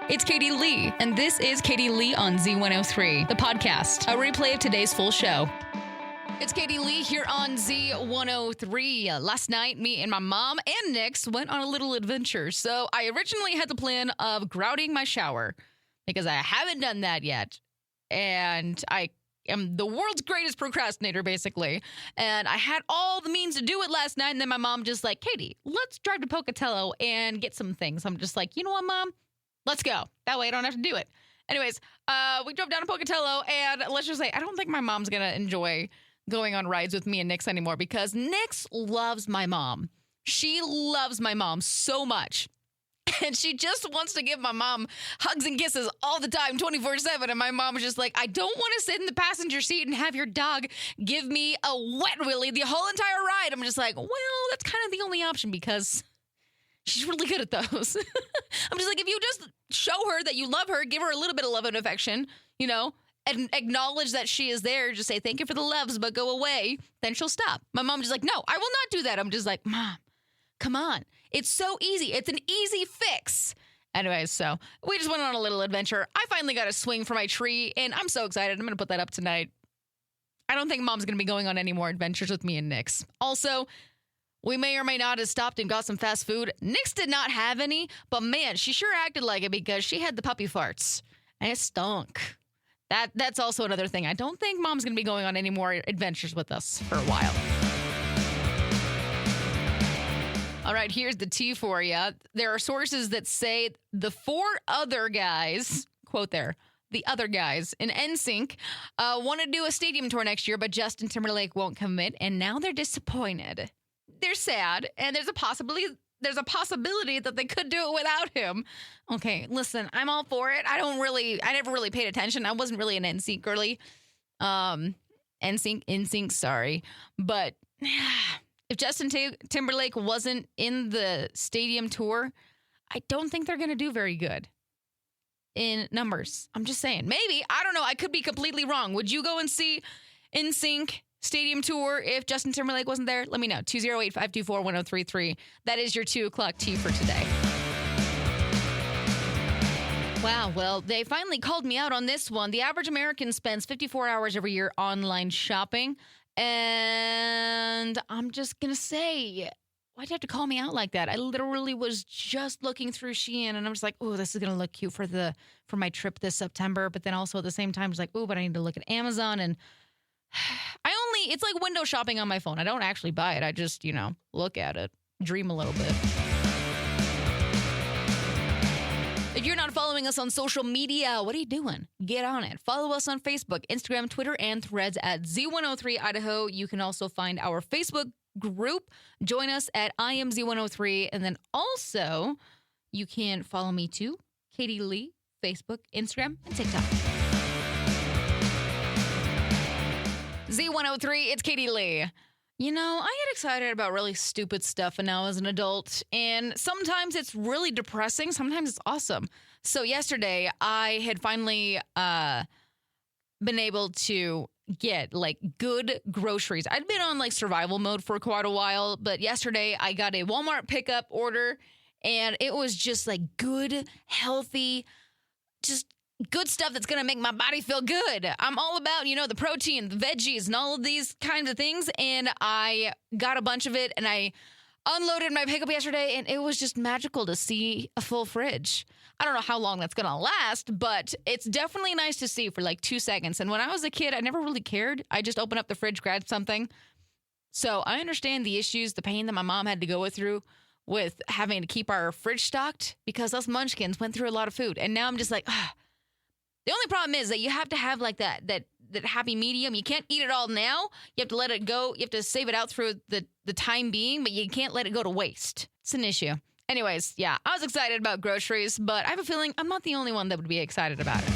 It's Katie Lee, and this is Katie Lee on Z103, the podcast, a replay of today's full show. It's Katie Lee here on Z103. Last night, me and my mom and Nix went on a little adventure. So I originally had the plan of grouting my shower because I haven't done that yet. And I am the world's greatest procrastinator, basically. And I had all the means to do it last night. And then my mom just like, Katie, let's drive to Pocatello and get some things. I'm just like, you know what, Mom? Let's go. That way I don't have to do it. Anyways, we drove down to Pocatello, and let's just say I don't think my mom's going to enjoy going on rides with me and Nix anymore because Nix loves my mom. She loves my mom so much. And she just wants to give my mom hugs and kisses all the time, 24/7. And my mom was just like, I don't want to sit in the passenger seat and have your dog give me a wet willy the whole entire ride. I'm just like, well, that's kind of the only option because she's really good at those. I'm just like, if you just show her that you love her, give her a little bit of love and affection, you know, and acknowledge that she is there, just say, thank you for the loves, but go away, then she'll stop. My mom's just like, no, I will not do that. I'm just like, Mom, come on. It's so easy. It's an easy fix. Anyways, so we just went on a little adventure. I finally got a swing for my tree, and I'm so excited. I'm going to put that up tonight. I don't think Mom's going to be going on any more adventures with me and Nix. Also, we may or may not have stopped and got some fast food. Nix did not have any, but man, she sure acted like it because she had the puppy farts, and it stunk. That's also another thing. I don't think Mom's going to be going on any more adventures with us for a while. All right, here's the tea for you. There are sources that say the four other guys, quote there, the other guys in NSYNC want to do a stadium tour next year, but Justin Timberlake won't commit, and now they're disappointed. They're sad, and there's a possibility that they could do it without him. Okay, listen, I'm all for it. I never really paid attention. I wasn't really an NSYNC girly. NSYNC, sorry. But if Justin Timberlake wasn't in the stadium tour, I don't think they're going to do very good in numbers. I'm just saying. Maybe. I don't know. I could be completely wrong. Would you go and see NSYNC stadium tour if Justin Timberlake wasn't there? Let me know. 208-524-1033. That is your 2 o'clock tea for today. Wow, well, they finally called me out on this one. The average American spends 54 hours every year online shopping. And I'm just going to say, why'd you have to call me out like that? I literally was just looking through Shein, and I'm just like, oh, this is going to look cute for my trip this September. But then also at the same time, it's like, oh, but I need to look at Amazon. And it's like window shopping on my phone. I don't actually buy it. I just, look at it, dream a little bit. If you're not following us on social media, what are you doing? Get on it. Follow us on Facebook, Instagram, Twitter, and Threads at Z103 Idaho. You can also find our Facebook group. Join us at I am Z103. And then also, you can follow me too, Katie Lee, Facebook, Instagram, and TikTok. Z103, it's Katie Lee. I get excited about really stupid stuff and now as an adult, and sometimes it's really depressing, sometimes it's awesome. So yesterday, I had finally been able to get, good groceries. I'd been on, survival mode for quite a while, but yesterday I got a Walmart pickup order, and it was just, good, healthy, just good stuff that's going to make my body feel good. I'm all about, the protein, the veggies, and all of these kinds of things. And I got a bunch of it, and I unloaded my pickup yesterday, and it was just magical to see a full fridge. I don't know how long that's going to last, but it's definitely nice to see for 2 seconds. And when I was a kid, I never really cared. I just opened up the fridge, grabbed something. So I understand the issues, the pain that my mom had to go through with having to keep our fridge stocked because us munchkins went through a lot of food. And now I'm just like, The only problem is that you have to have that happy medium. You can't eat it all now. You have to let it go. You have to save it out through the time being, but you can't let it go to waste. It's an issue. Anyways, yeah, I was excited about groceries, but I have a feeling I'm not the only one that would be excited about it.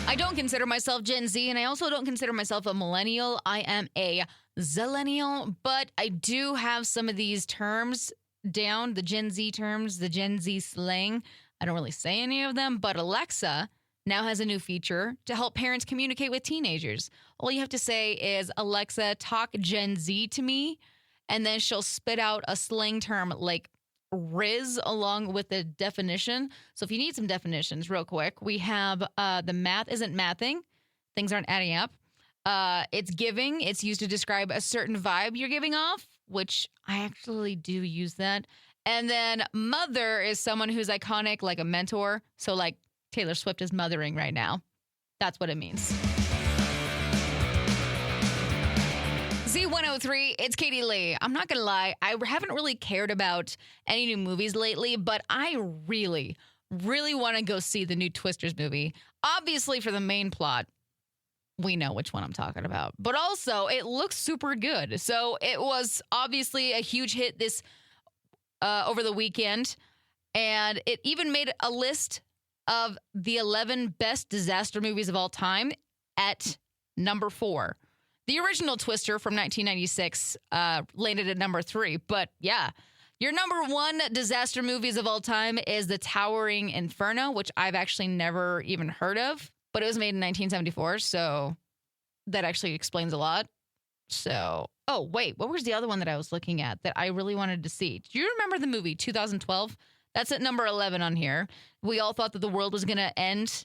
I don't consider myself Gen Z, and I also don't consider myself a millennial. I am a zillennial, but I do have some of these terms down, the Gen Z terms, the Gen Z slang. I don't really say any of them, but Alexa now has a new feature to help parents communicate with teenagers. All you have to say is, Alexa, talk Gen Z to me, and then she'll spit out a slang term like Riz along with the definition. So if you need some definitions real quick, we have the math isn't mathing. Things aren't adding up. It's giving. It's used to describe a certain vibe you're giving off, which I actually do use that. And then mother is someone who's iconic, like a mentor. So like Taylor Swift is mothering right now. That's what it means. Z103, it's Katie Lee. I'm not going to lie. I haven't really cared about any new movies lately, but I really, really want to go see the new Twisters movie. Obviously, for the main plot, we know which one I'm talking about. But also, it looks super good. So it was obviously a huge hit this over the weekend. And it even made a list of the 11 best disaster movies of all time at number 4. The original Twister from 1996 landed at number 3. But yeah, your number 1 disaster movies of all time is The Towering Inferno, which I've actually never even heard of. But it was made in 1974, so that actually explains a lot. So, oh, wait, what was the other one that I was looking at that I really wanted to see? Do you remember the movie 2012? That's at number 11 on here. We all thought that the world was going to end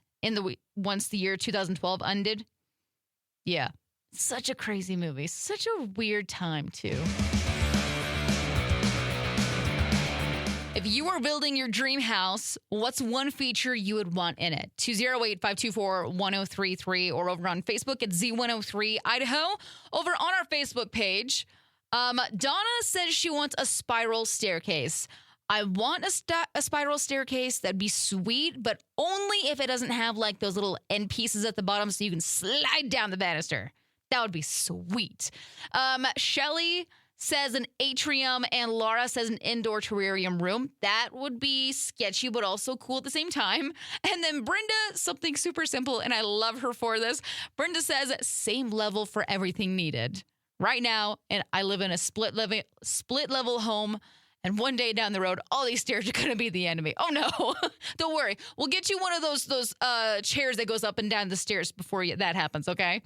once the year 2012 ended. Yeah, such a crazy movie. Such a weird time, too. If you were building your dream house, what's one feature you would want in it? 208-524-1033 or over on Facebook at Z103 Idaho. Over on our Facebook page, Donna says she wants a spiral staircase. I want a spiral staircase that'd be sweet, but only if it doesn't have like those little end pieces at the bottom so you can slide down the banister. That would be sweet. Shelly says an atrium, and Laura says an indoor terrarium room. That would be sketchy, but also cool at the same time. And then Brenda, something super simple, and I love her for this. Brenda says same level for everything needed. Right now, and I live in a split level home, and one day down the road, all these stairs are going to be the enemy. Oh no, don't worry. We'll get you one of those chairs that goes up and down the stairs before that happens, okay?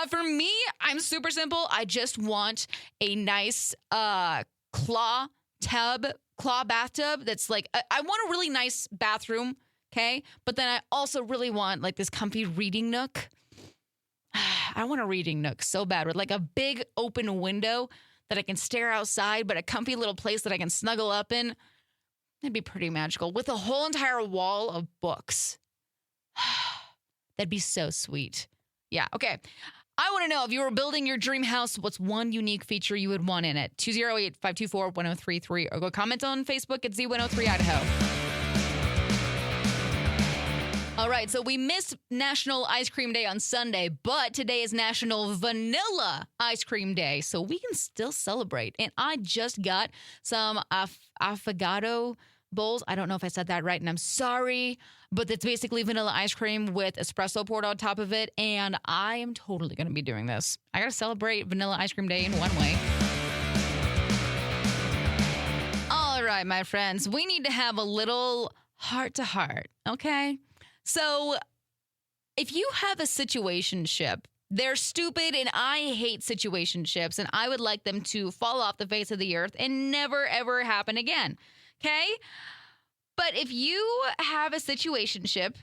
For me, I'm super simple. I just want a nice claw bathtub that's like, I want a really nice bathroom, okay? But then I also really want like this comfy reading nook. I want a reading nook so bad with like a big open window that I can stare outside, but a comfy little place that I can snuggle up in. That'd be pretty magical. With a whole entire wall of books. That'd be so sweet. Yeah, okay. I want to know, if you were building your dream house, what's one unique feature you would want in it? 208-524-1033 or go comment on Facebook at Z103 Idaho. All right, so we missed National Ice Cream Day on Sunday, but today is National Vanilla Ice Cream Day, so we can still celebrate. And I just got some affogato bowls. I don't know if I said that right, and I'm sorry, but it's basically vanilla ice cream with espresso poured on top of it, and I am totally going to be doing this. I got to celebrate Vanilla Ice Cream Day in one way. All right, my friends, we need to have a little heart-to-heart, okay? So if you have a situationship, they're stupid and I hate situationships and I would like them to fall off the face of the earth and never, ever happen again. Okay? But if you have a situationship,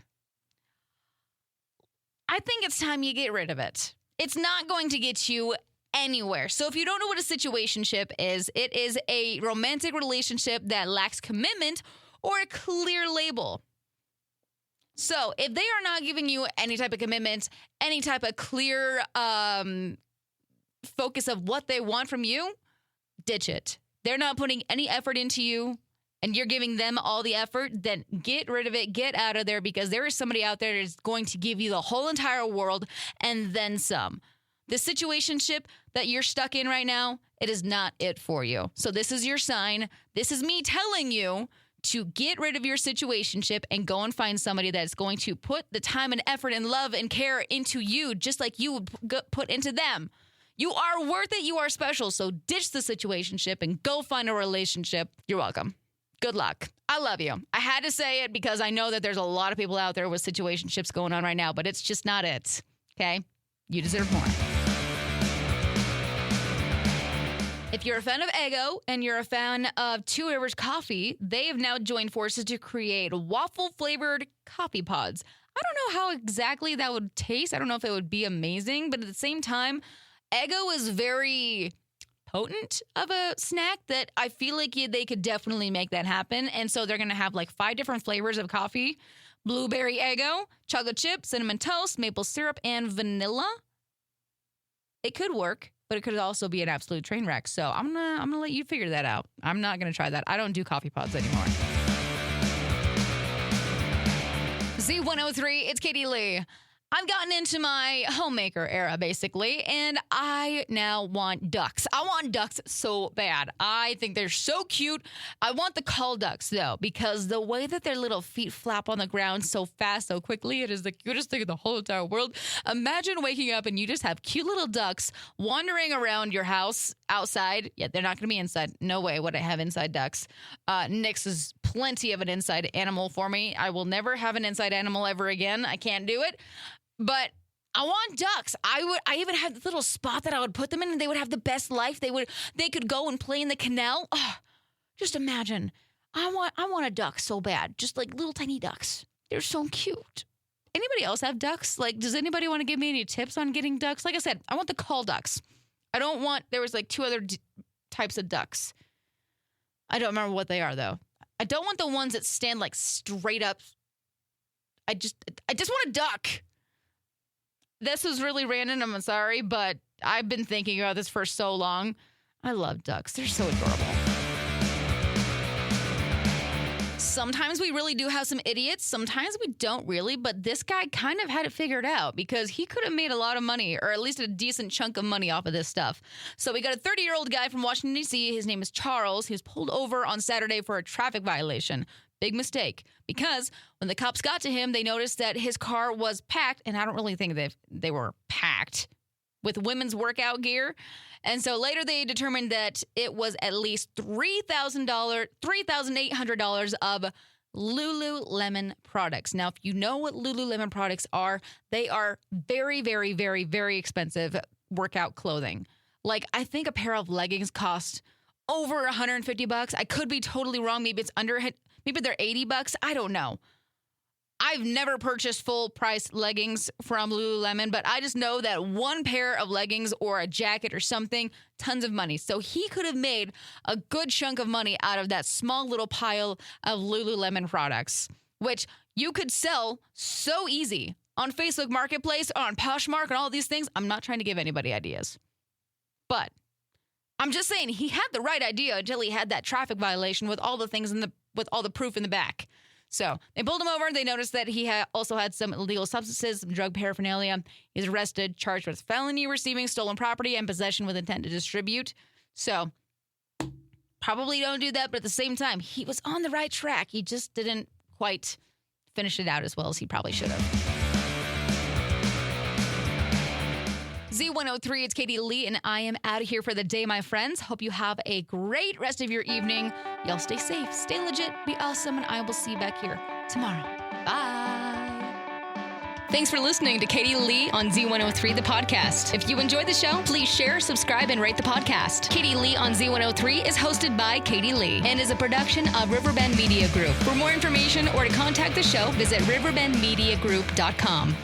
I think it's time you get rid of it. It's not going to get you anywhere. So if you don't know what a situationship is, it is a romantic relationship that lacks commitment or a clear label. So if they are not giving you any type of commitment, any type of clear focus of what they want from you, ditch it. They're not putting any effort into you and you're giving them all the effort, then get rid of it, get out of there, because there is somebody out there that is going to give you the whole entire world and then some. The situationship that you're stuck in right now, it is not it for you. So this is your sign. This is me telling you to get rid of your situationship and go and find somebody that's going to put the time and effort and love and care into you just like you would put into them. You are worth it. You are special. So ditch the situationship and go find a relationship. You're welcome. Good luck. I love you. I had to say it because I know that there's a lot of people out there with situationships going on right now, but it's just not it. Okay? You deserve more. If you're a fan of Eggo and you're a fan of Two Rivers Coffee, they have now joined forces to create waffle-flavored coffee pods. I don't know how exactly that would taste. I don't know if it would be amazing, but at the same time, Eggo is very potent of a snack that I feel like they could definitely make that happen. And so they're going to have like 5 different flavors of coffee: blueberry Eggo, chocolate chip, cinnamon toast, maple syrup, and vanilla. It could work, but it could also be an absolute train wreck. So I'm gonna let you figure that out. I'm not gonna try that. I don't do coffee pods anymore. Z103, it's Katie Lee. I've gotten into my homemaker era, basically, and I now want ducks. I want ducks so bad. I think they're so cute. I want the call ducks, though, because the way that their little feet flap on the ground so fast, so quickly, it is the cutest thing in the whole entire world. Imagine waking up and you just have cute little ducks wandering around your house outside. Yeah, they're not going to be inside. No way would I have inside ducks. Nyx is plenty of an inside animal for me. I will never have an inside animal ever again. I can't do it. But I want ducks. I even had this little spot that I would put them in, and they would have the best life. They could go and play in the canal. Oh, just imagine. I want a duck so bad. Just like little tiny ducks. They're so cute. Anybody else have ducks? Like, does anybody want to give me any tips on getting ducks? Like I said, I want the call ducks. There was like 2 other types of ducks. I don't remember what they are, though. I don't want the ones that stand like straight up. I just want a duck. This was really random. I'm sorry, but I've been thinking about this for so long. I love ducks. They're so adorable. Sometimes we really do have some idiots. Sometimes we don't really, but this guy kind of had it figured out because he could have made a lot of money, or at least a decent chunk of money off of this stuff. So we got a 30-year-old guy from Washington, D.C. His name is Charles. He was pulled over on Saturday for a traffic violation. Big mistake, because when the cops got to him, they noticed that his car was packed, and I don't really think they were packed with women's workout gear. And so later they determined that it was at least $3,800 of Lululemon products. Now, if you know what Lululemon products are, they are very, very, very, very expensive workout clothing. Like, I think a pair of leggings cost over $150. I could be totally wrong. Maybe it's maybe they're $80. I don't know. I've never purchased full price leggings from Lululemon, but I just know that one pair of leggings or a jacket or something, tons of money. So he could have made a good chunk of money out of that small little pile of Lululemon products, which you could sell so easy on Facebook Marketplace, on Poshmark, and all these things. I'm not trying to give anybody ideas, but I'm just saying he had the right idea until he had that traffic violation with all the things with all the proof in the back. So they pulled him over. They noticed that he also had some illegal substances, some drug paraphernalia. He's arrested, charged with felony receiving stolen property and possession with intent to distribute. So probably don't do that. But at the same time, he was on the right track. He just didn't quite finish it out as well as he probably should have. Z103, it's Katie Lee, and I am out of here for the day, my friends. Hope you have a great rest of your evening. Y'all stay safe, stay legit, be awesome, and I will see you back here tomorrow. Bye. Thanks for listening to Katie Lee on Z103, the podcast. If you enjoyed the show, please share, subscribe, and rate the podcast. Katie Lee on Z103 is hosted by Katie Lee and is a production of Riverbend Media Group. For more information or to contact the show, visit riverbendmediagroup.com.